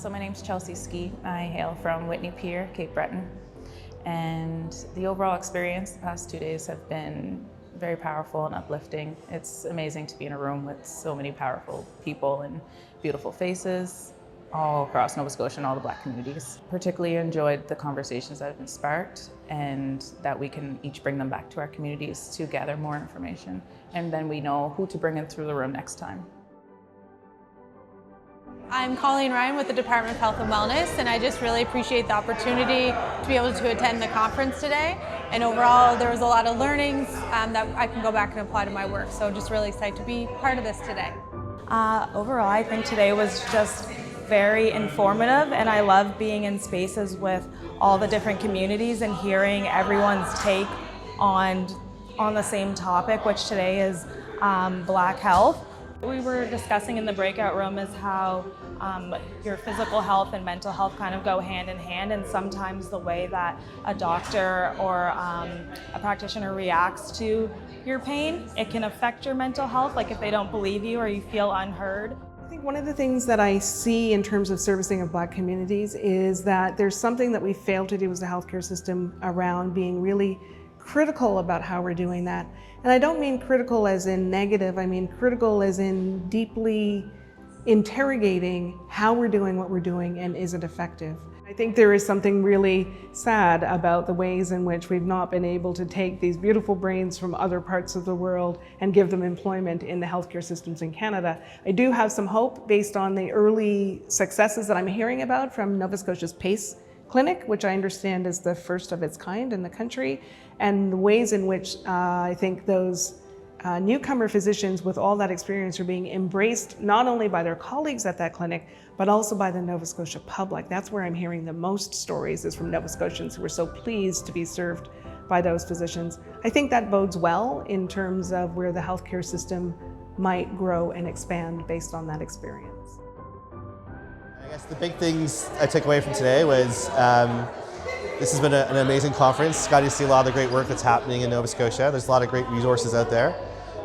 So my name's Chelsea Ski. I hail from Whitney Pier, Cape Breton. And the overall experience the past 2 days have been very powerful and uplifting. It's amazing to be in a room with so many powerful people and beautiful faces all across Nova Scotia and all the Black communities. Particularly enjoyed the conversations that have been sparked and that we can each bring them back to our communities to gather more information. And then we know who to bring in through the room next time. I'm Colleen Ryan with the Department of Health and Wellness, and I just really appreciate the opportunity to be able to attend the conference today. And overall, there was a lot of learnings that I can go back and apply to my work. So just really excited to be part of this today. Overall, I think today was just very informative, and I love being in spaces with all the different communities and hearing everyone's take on the same topic, which today is Black health. We were discussing in the breakout room is how your physical health and mental health kind of go hand in hand, and sometimes the way that a doctor or a practitioner reacts to your pain, it can affect your mental health, like if they don't believe you or you feel unheard. I think one of the things that I see in terms of servicing of Black communities is that there's something that we fail to do as a healthcare system around being really critical about how we're doing that. And I don't mean critical as in negative, I mean critical as in deeply interrogating how we're doing what we're doing and is it effective. I think there is something really sad about the ways in which we've not been able to take these beautiful brains from other parts of the world and give them employment in the healthcare systems in Canada. I do have some hope based on the early successes that I'm hearing about from Nova Scotia's PACE clinic, which I understand is the first of its kind in the country, and the ways in which I think those newcomer physicians with all that experience are being embraced not only by their colleagues at that clinic, but also by the Nova Scotia public. That's where I'm hearing the most stories, is from Nova Scotians who are so pleased to be served by those physicians. I think that bodes well in terms of where the healthcare system might grow and expand based on that experience. I guess the big things I took away from today was this has been an amazing conference. Got to see a lot of the great work that's happening in Nova Scotia. There's a lot of great resources out there.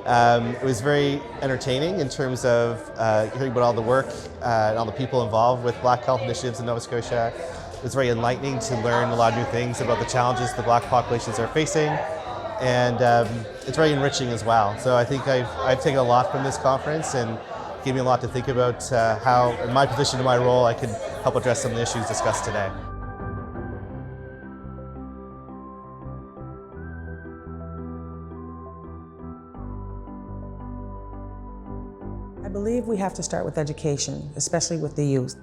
It was very entertaining in terms of hearing about all the work and all the people involved with Black health initiatives in Nova Scotia. It was very enlightening to learn a lot of new things about the challenges the Black populations are facing, and it's very enriching as well. So I think I've taken a lot from this conference and gave me a lot to think about how, in my position and my role, I could help address some of the issues discussed today. I believe we have to start with education, especially with the youth.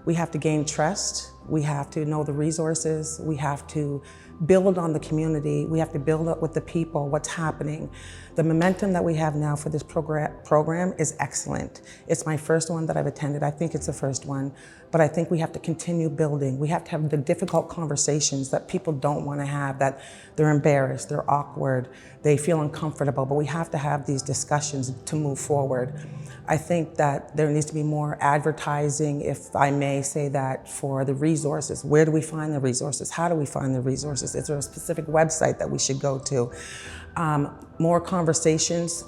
We have to gain trust, we have to know the resources, we have to build on the community, we have to build up with the people, what's happening. The momentum that we have now for this program is excellent. It's my first one that I've attended. I think it's the first one, but I think we have to continue building. We have to have the difficult conversations that people don't want to have, that they're embarrassed, they're awkward, they feel uncomfortable, but we have to have these discussions to move forward. I think that there needs to be more advertising, if I may say that, for the resources. Where do we find the resources? How do we find the resources? Is there a specific website that we should go to? More conversations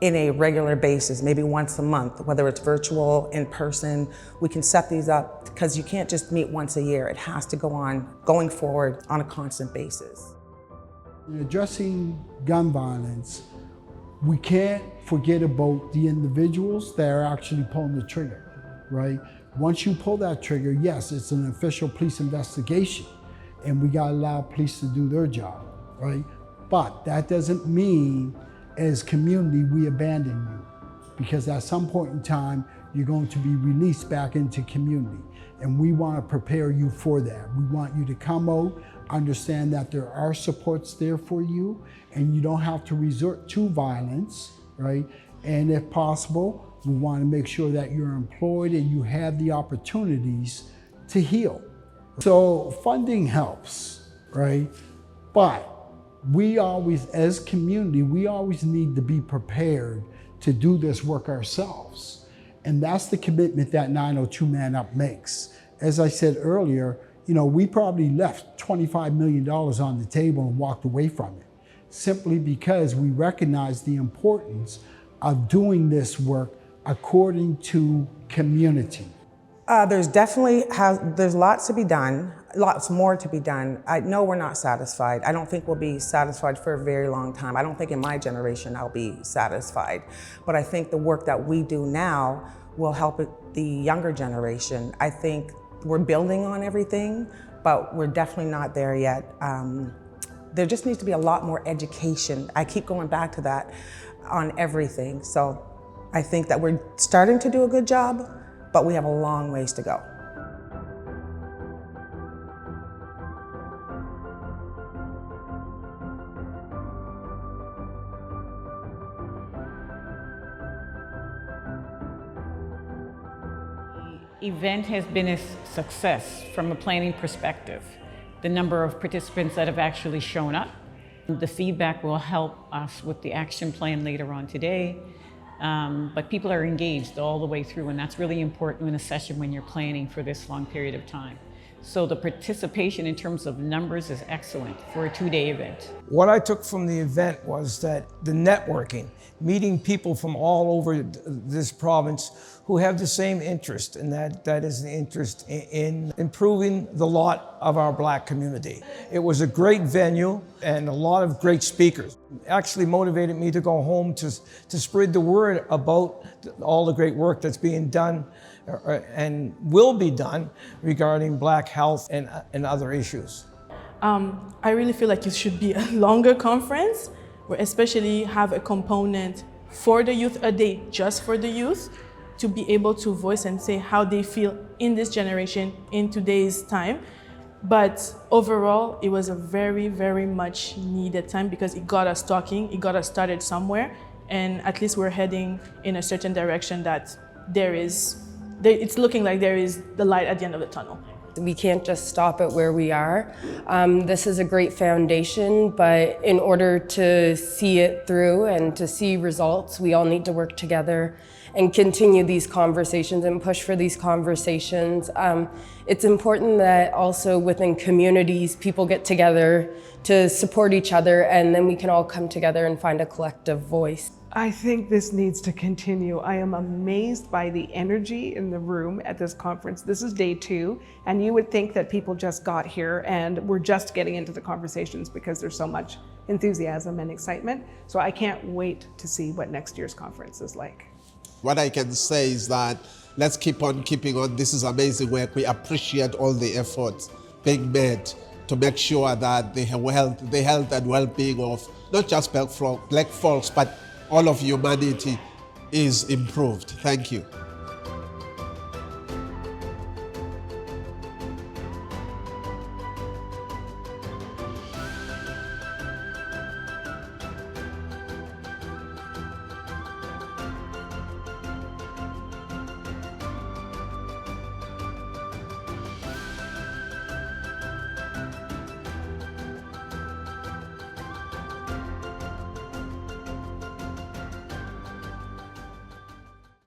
in a regular basis, maybe once a month, whether it's virtual, in person. We can set these up because you can't just meet once a year. It has to go on, going forward on a constant basis. In addressing gun violence, we can't forget about the individuals that are actually pulling the trigger, right? Once you pull that trigger, yes, it's an official police investigation, and we gotta allow police to do their job, right? But that doesn't mean, as community, we abandon you, because at some point in time, you're going to be released back into community, and we wanna prepare you for that. We want you to come out, understand that there are supports there for you, and you don't have to resort to violence, right? And if possible, we want to make sure that you're employed and you have the opportunities to heal. So funding helps, right? But we always, as community, we always need to be prepared to do this work ourselves. And that's the commitment that 902 Man Up makes. As I said earlier, you know, we probably left $25 million on the table and walked away from it, simply because we recognize the importance of doing this work according to community. There's lots to be done, lots more to be done. I know we're not satisfied. I don't think we'll be satisfied for a very long time. I don't think in my generation I'll be satisfied. But I think the work that we do now will help the younger generation. I think we're building on everything, but we're definitely not there yet. There just needs to be a lot more education. I keep going back to that on everything. So I think that we're starting to do a good job, but we have a long ways to go. The event has been a success from a planning perspective. The number of participants that have actually shown up. The feedback will help us with the action plan later on today. But people are engaged all the way through, and that's really important in a session when you're planning for this long period of time. So the participation in terms of numbers is excellent for a 2-day event. What I took from the event was that the networking, meeting people from all over this province who have the same interest, and that is the interest in improving the lot of our Black community. It was a great venue and a lot of great speakers. It actually motivated me to go home to spread the word about all the great work that's being done and will be done regarding Black health and other issues. I really feel like it should be a longer conference, where especially have a component for the youth, a day just for the youth, to be able to voice and say how they feel in this generation, in today's time. But overall, it was a very, very much needed time because it got us talking, it got us started somewhere, and at least we're heading in a certain direction that it's looking like there is the light at the end of the tunnel. We can't just stop it where we are. This is a great foundation, but in order to see it through and to see results, we all need to work together and continue these conversations and push for these conversations. It's important that also within communities, people get together to support each other, and then we can all come together and find a collective voice. I think this needs to continue. I am amazed by the energy in the room at this conference. This is day 2, and you would think that people just got here and we're just getting into the conversations because there's so much enthusiasm and excitement. So I can't wait to see what next year's conference is like. What I can say is that let's keep on keeping on. This is amazing work. We appreciate all the efforts being made to make sure that the health and well-being of not just Black folks, but all of humanity is improved. Thank you.